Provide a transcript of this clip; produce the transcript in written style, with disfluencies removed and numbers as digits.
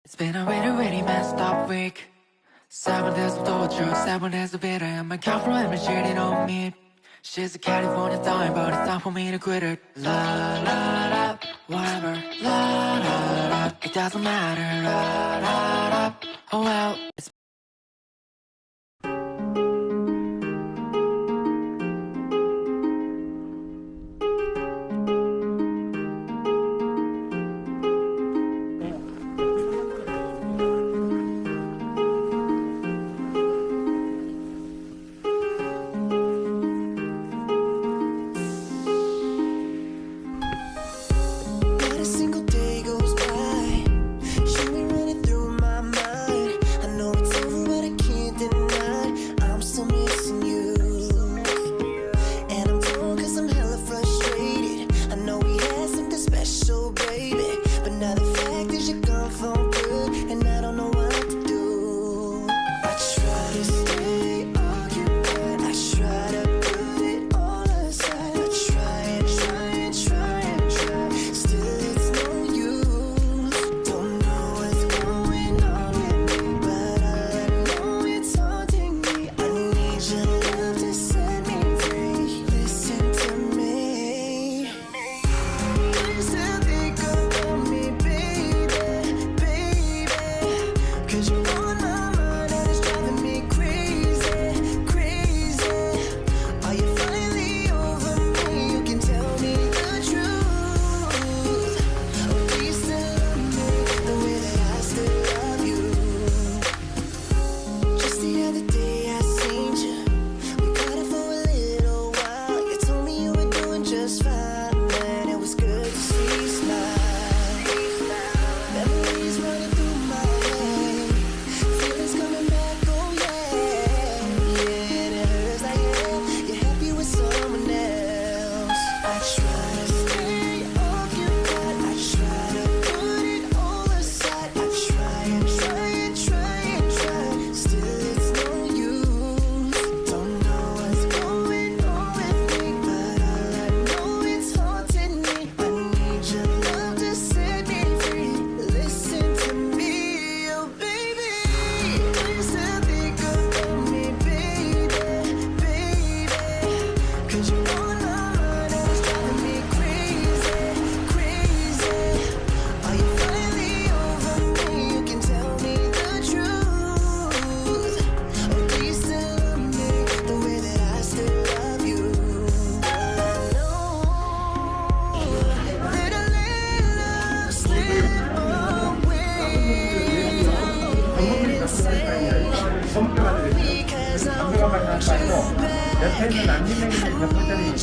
It's been a really, really messed up week. 7 days of torture, 7 days of bitter, and my girlfriend is cheating on me. She's a California dime, but it's time for me to quit it. La la la, whatever. La la la, it doesn't matter. La la la, oh well. It's 옆에 있는 남진행님 옆에 있는